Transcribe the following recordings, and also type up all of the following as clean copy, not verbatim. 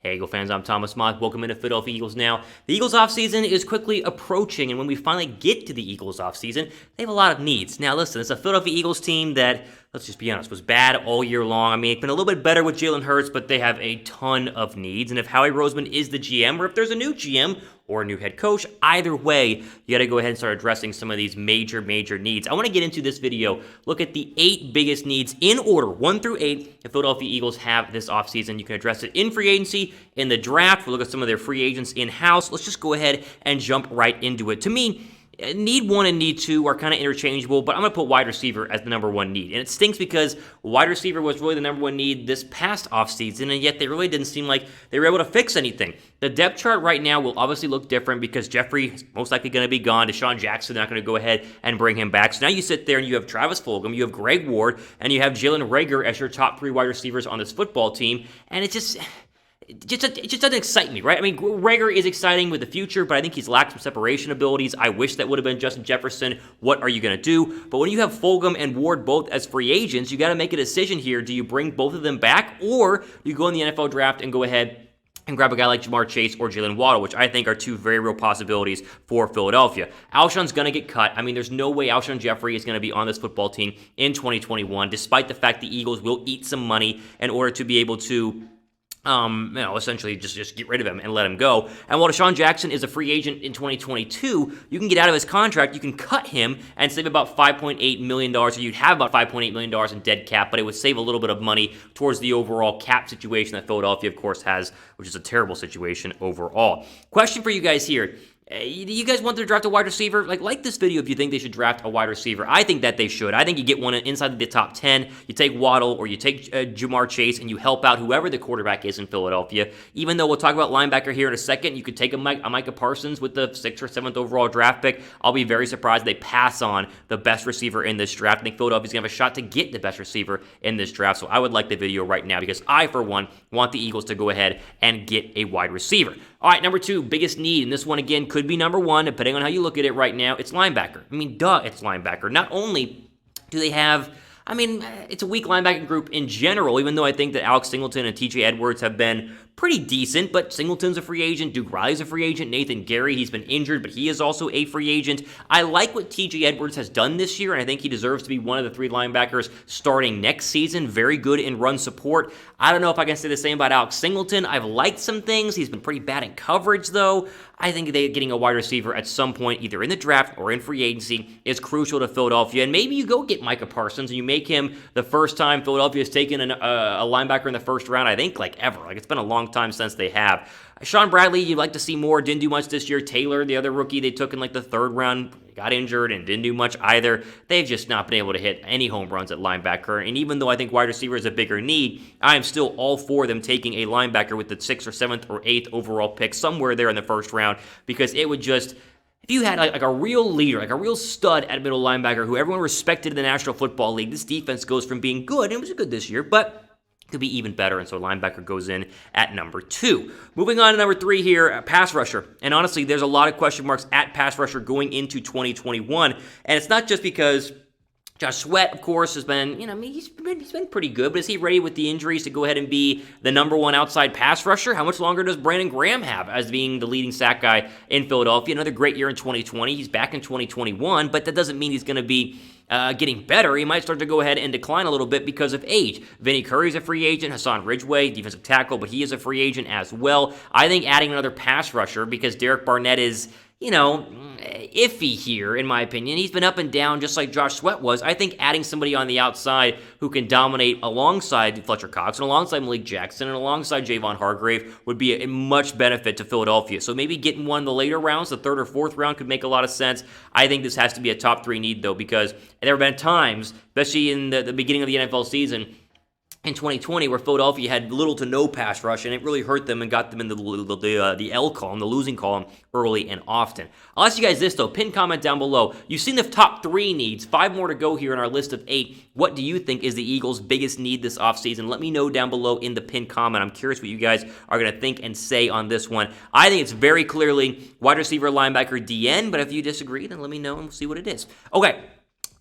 Hey Eagle fans, I'm Thomas Mott. Welcome into Philadelphia Eagles Now. The Eagles offseason is quickly approaching, and when we finally get to the Eagles offseason, they have a lot of needs. Now listen, it's a Philadelphia Eagles team that, let's just be honest, was bad all year long. I mean, it's been a little bit better with Jalen Hurts, but they have a ton of needs. And if Howie Roseman is the GM, or if there's a new GM or a new head coach, either way, you got to go ahead and start addressing some of these major needs. I want to get into this video, look at the 8 biggest needs in order, 1 through 8, the Philadelphia Eagles have this offseason. You can address it in free agency, in the draft. We'll look at some of their free agents in-house. Let's just go ahead and jump right into it. To me, need 1 and need 2 are kind of interchangeable, but I'm going to put wide receiver as the number 1 need. And it stinks because wide receiver was really the number 1 need this past offseason, and yet they really didn't seem like they were able to fix anything. The depth chart right now will obviously look different because Jeffery is most likely going to be gone. DeSean Jackson, they're not going to go ahead and bring him back. So now you sit there and you have Travis Fulgham, you have Greg Ward, and you have Jalen Reagor as your top 3 wide receivers on this football team, and it just doesn't excite me, right? I mean, Reagor is exciting with the future, but I think he's lacked some separation abilities. I wish that would have been Justin Jefferson. What are you going to do? But when you have Fulgham and Ward both as free agents, you got to make a decision here. Do you bring both of them back, or you go in the NFL draft and go ahead and grab a guy like Jamar Chase or Jalen Waddle, which I think are 2 very real possibilities for Philadelphia. Alshon's going to get cut. I mean, there's no way Alshon Jeffery is going to be on this football team in 2021, despite the fact the Eagles will eat some money in order to be able to essentially just get rid of him and let him go. And while DeSean Jackson is a free agent in 2022, you can get out of his contract, you can cut him and save about $5.8 million, or you'd have about $5.8 million in dead cap, but it would save a little bit of money towards the overall cap situation that Philadelphia, of course, has, which is a terrible situation overall. Question for you guys here. You guys want to draft a wide receiver? Like this video if you think they should draft a wide receiver. I think that they should. I think you get one inside the top 10. You take Waddle or you take Jamar Chase and you help out whoever the quarterback is in Philadelphia. Even though we'll talk about linebacker here in a second, you could take a Micah Parsons with the 6th or 7th overall draft pick. I'll be very surprised they pass on the best receiver in this draft. I think Philadelphia's going to have a shot to get the best receiver in this draft. So I would like the video right now because I, for one, want the Eagles to go ahead and get a wide receiver. All right, number 2, biggest need, and this one again could be number 1, depending on how you look at it right now. It's linebacker. I mean, it's linebacker. Not only do they have, it's a weak linebacking group in general, even though I think that Alex Singleton and TJ Edwards have been pretty decent, but Singleton's a free agent, Duke Riley's a free agent, Nathan Gary, he's been injured, but he is also a free agent. I like what TJ Edwards has done this year, and I think he deserves to be one of the 3 linebackers starting next season. Very good in run support. I don't know if I can say the same about Alex Singleton. I've liked some things. He's been pretty bad in coverage, though. I think they're getting a wide receiver at some point, either in the draft or in free agency, is crucial to Philadelphia. And maybe you go get Micah Parsons and you make him the first time Philadelphia has taken a linebacker in the first round, I think, ever. It's been a long time since they have. Sean Bradley, you'd like to see more. Didn't do much this year. Taylor, the other rookie they took in the 3rd round, got injured and didn't do much either. They've just not been able to hit any home runs at linebacker. And even though I think wide receiver is a bigger need, I am still all for them taking a linebacker with the 6th or 7th or 8th overall pick, somewhere there in the 1st round, because it would just, if you had a real leader, a real stud at middle linebacker who everyone respected in the National Football League, this defense goes from being good, and it was good this year, but could be even better, and so linebacker goes in at number 2. Moving on to number 3 here, pass rusher. And honestly, there's a lot of question marks at pass rusher going into 2021, and it's not just because Josh Sweat, of course, has been, he's been pretty good, but is he ready with the injuries to go ahead and be the number 1 outside pass rusher? How much longer does Brandon Graham have as being the leading sack guy in Philadelphia? Another great year in 2020. He's back in 2021, but that doesn't mean he's going to be getting better. He might start to go ahead and decline a little bit because of age. Vinny Curry's a free agent. Hassan Ridgeway, defensive tackle, but he is a free agent as well. I think adding another pass rusher because Derek Barnett is, iffy here, in my opinion. He's been up and down just like Josh Sweat was. I think adding somebody on the outside who can dominate alongside Fletcher Cox and alongside Malik Jackson and alongside Javon Hargrave would be a much benefit to Philadelphia. So maybe getting one in the later rounds, the 3rd or 4th round, could make a lot of sense. I think this has to be a top 3 need, though, because there have been times, especially in the beginning of the NFL season, in 2020, where Philadelphia had little to no pass rush, and it really hurt them and got them in the L column, the losing column, early and often. I'll ask you guys this, though. Pin comment down below. You've seen the top 3 needs. 5 more to go here in our list of 8. What do you think is the Eagles' biggest need this offseason? Let me know down below in the pin comment. I'm curious what you guys are going to think and say on this one. I think it's very clearly wide receiver, linebacker, DN, but if you disagree, then let me know and we'll see what it is. Okay.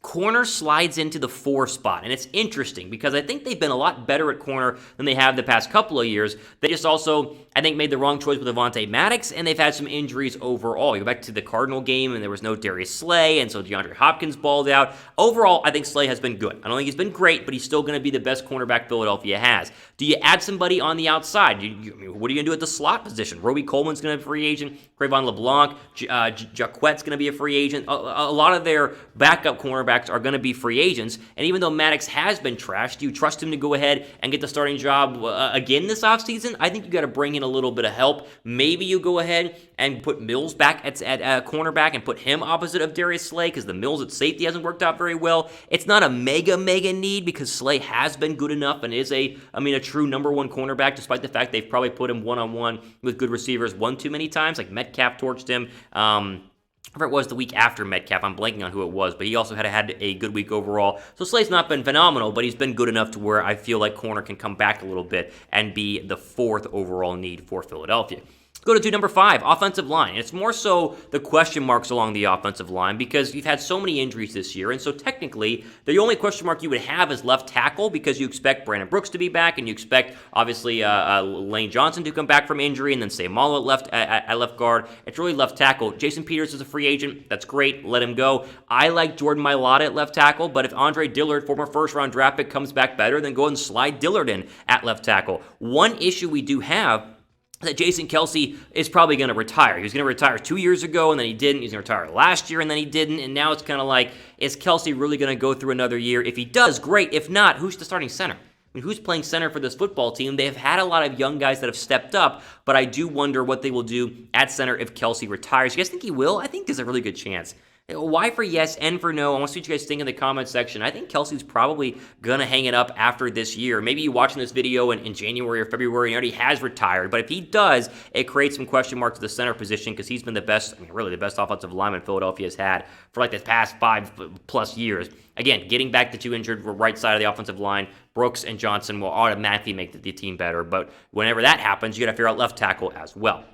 corner slides into the 4 spot. And it's interesting because I think they've been a lot better at corner than they have the past couple of years. They just also, I think, made the wrong choice with Avonte Maddox, and they've had some injuries overall. You go back to the Cardinal game, and there was no Darius Slay, and so DeAndre Hopkins balled out. Overall, I think Slay has been good. I don't think he's been great, but he's still going to be the best cornerback Philadelphia has. Do you add somebody on the outside? What are you going to do at the slot position? Roby Coleman's going to be a free agent. Trayvon LeBlanc, Jaquette's going to be a free agent. A lot of their backup cornerbacks are going to be free agents, and even though Maddox has been trashed, do you trust him to go ahead and get the starting job again this offseason? I think you got to bring in a little bit of help. Maybe you go ahead and put Mills back at cornerback and put him opposite of Darius Slay because the Mills at safety hasn't worked out very well. It's not a mega need because Slay has been good enough and is a true number 1 cornerback, despite the fact they've probably put him one-on-one with good receivers one too many times. Like Metcalf torched him. Whatever it was the week after Metcalf, I'm blanking on who it was, but he also had a good week overall. So Slay's not been phenomenal, but he's been good enough to where I feel like corner can come back a little bit and be the 4th overall need for Philadelphia. Go to number 5, offensive line. It's more so the question marks along the offensive line because you've had so many injuries this year, and so technically the only question mark you would have is left tackle because you expect Brandon Brooks to be back, and you expect obviously Lane Johnson to come back from injury, and then Seumalo at left guard. It's really left tackle. Jason Peters is a free agent. That's great. Let him go. I like Jordan Mailata at left tackle, but if Andre Dillard, former first-round draft pick, comes back better, then go ahead and slide Dillard in at left tackle. One issue we do have that Jason Kelce is probably going to retire. He was going to retire 2 years ago, and then he didn't. He's going to retire last year, and then he didn't. And now it's kind of like, is Kelce really going to go through another year? If he does, great. If not, who's the starting center? Who's playing center for this football team? They have had a lot of young guys that have stepped up, but I do wonder what they will do at center if Kelce retires. You guys think he will? I think there's a really good chance. Y for yes, N for no. I want to see what you guys think in the comment section. I think Kelce's probably going to hang it up after this year. Maybe you're watching this video in January or February and already has retired. But if he does, it creates some question marks to the center position because he's been the best, really the best offensive lineman Philadelphia has had for like the past 5+ years. Again, getting back the 2 injured right side of the offensive line, Brooks and Johnson will automatically make the team better. But whenever that happens, you got to figure out left tackle as well.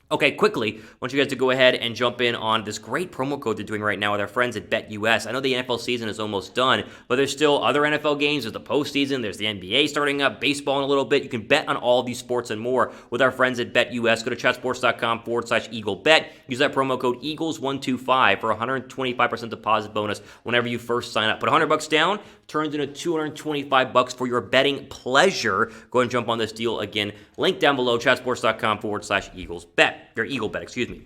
Okay, quickly, I want you guys to go ahead and jump in on this great promo code they're doing right now with our friends at BetUS. I know the NFL season is almost done, but there's still other NFL games. There's the postseason. There's the NBA starting up, baseball in a little bit. You can bet on all of these sports and more with our friends at BetUS. Go to chatsports.com/EagleBet. Use that promo code EAGLES125 for a 125% deposit bonus whenever you first sign up. Put $100 down, turns into $225 for your betting pleasure. Go ahead and jump on this deal again. Link down below, chatsports.com/EaglesBet. Or EagleBet, excuse me.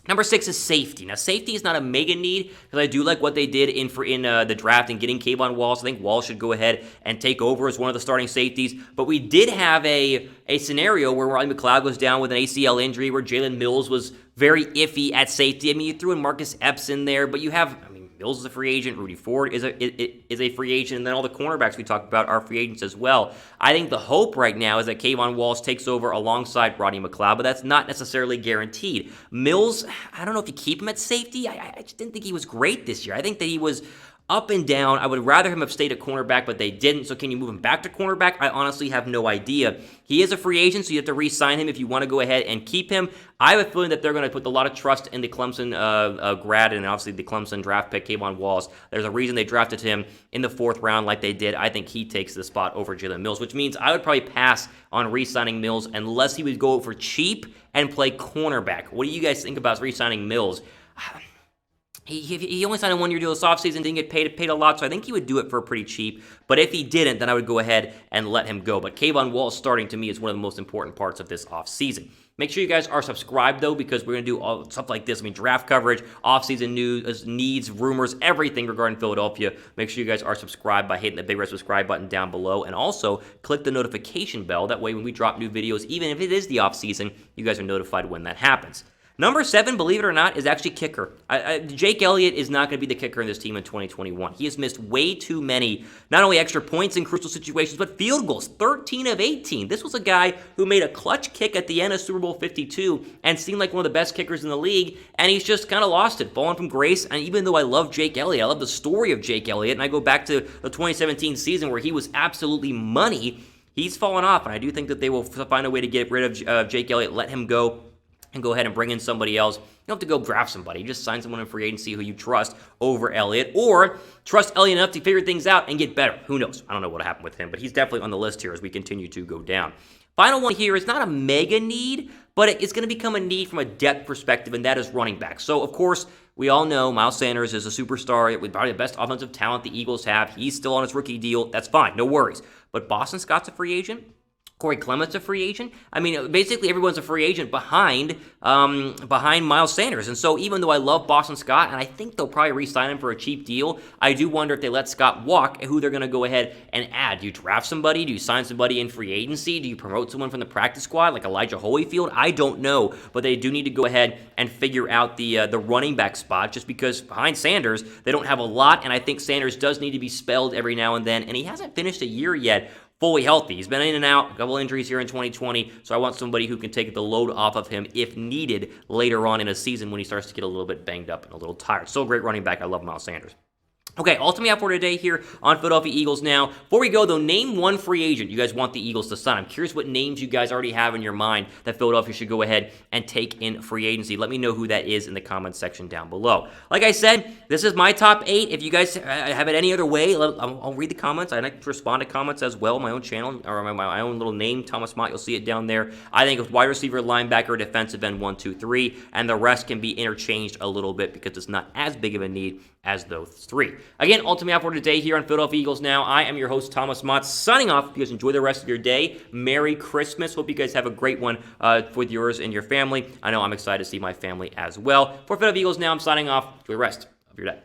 Number 6 is safety. Now, safety is not a mega need because I do like what they did in the draft and getting Kayvon Wallace. I think Wallace should go ahead and take over as one of the starting safeties. But we did have a scenario where Rodney McLeod goes down with an ACL injury, where Jalen Mills was very iffy at safety. I mean, you threw in Marcus Epps in there, but you have, Mills is a free agent. Rudy Ford is a free agent. And then all the cornerbacks we talked about are free agents as well. I think the hope right now is that Kayvon Wallace takes over alongside Rodney McLeod, but that's not necessarily guaranteed. Mills, I don't know if you keep him at safety. I just didn't think he was great this year. I think that he was up and down. I would rather him have stayed at cornerback, but they didn't. So can you move him back to cornerback? I honestly have no idea. He is a free agent, so you have to re-sign him if you want to go ahead and keep him. I have a feeling that they're going to put a lot of trust in the Clemson grad and obviously the Clemson draft pick, Kayvon Wallace. There's a reason they drafted him in the 4th round like they did. I think he takes the spot over Jalen Mills, which means I would probably pass on re-signing Mills unless he would go for cheap and play cornerback. What do you guys think about re-signing Mills? He only signed a 1-year deal this offseason, didn't get paid a lot, so I think he would do it for pretty cheap. But if he didn't, then I would go ahead and let him go. But Kayvon Wallace starting to me is one of the most important parts of this offseason. Make sure you guys are subscribed, though, because we're going to do all stuff like this. Draft coverage, offseason news, needs, rumors, everything regarding Philadelphia. Make sure you guys are subscribed by hitting the big red subscribe button down below. And also, click the notification bell. That way, when we drop new videos, even if it is the offseason, you guys are notified when that happens. Number 7, believe it or not, is actually kicker. Jake Elliott is not going to be the kicker in this team in 2021. He has missed way too many, not only extra points in crucial situations, but field goals, 13 of 18. This was a guy who made a clutch kick at the end of Super Bowl 52 and seemed like one of the best kickers in the league, and he's just kind of lost it, fallen from grace. And even though I love Jake Elliott, I love the story of Jake Elliott, and I go back to the 2017 season where he was absolutely money, he's fallen off, and I do think that they will find a way to get rid of Jake Elliott, let him go. and go ahead and bring in somebody else. You don't have to go draft somebody. Just sign someone in free agency who you trust over Elliott, or trust Elliott enough to figure things out and get better. Who knows? I don't know what'll happen with him, but he's definitely on the list here as we continue to go down. Final one here is not a mega need, but it's going to become a need from a depth perspective, and that is running back. So, of course, we all know Miles Sanders is a superstar with probably the best offensive talent the Eagles have. He's still on his rookie deal. That's fine. No worries. But Boston Scott's a free agent. Corey Clement's a free agent. I mean, basically everyone's a free agent behind Miles Sanders. And so even though I love Boston Scott, and I think they'll probably re-sign him for a cheap deal, I do wonder if they let Scott walk, who they're going to go ahead and add. Do you draft somebody? Do you sign somebody in free agency? Do you promote someone from the practice squad like Elijah Holyfield? I don't know, but they do need to go ahead and figure out the running back spot, just because behind Sanders, they don't have a lot, and I think Sanders does need to be spelled every now and then, and he hasn't finished a year yet fully healthy. He's been in and out, a couple injuries here in 2020, so I want somebody who can take the load off of him if needed later on in a season when he starts to get a little bit banged up and a little tired. Still a great running back. I love Miles Sanders. Okay, ultimately out for today here on Philadelphia Eagles Now. Before we go, though, name one free agent you guys want the Eagles to sign. I'm curious what names you guys already have in your mind that Philadelphia should go ahead and take in free agency. Let me know who that is in the comments section down below. Like I said, this is my top 8. If you guys have it any other way, I'll read the comments. I like to respond to comments as well. My own channel, or my own little name, Thomas Mott, you'll see it down there. I think it's wide receiver, linebacker, defensive end, 1, 2, 3, and the rest can be interchanged a little bit because it's not as big of a need as those 3. Again, ultimately out for today here on Philadelphia Eagles Now. I am your host, Thomas Mott, signing off. You guys enjoy the rest of your day. Merry Christmas. Hope you guys have a great one with yours and your family. I know I'm excited to see my family as well. For Philadelphia Eagles Now, I'm signing off. Enjoy the rest of your day.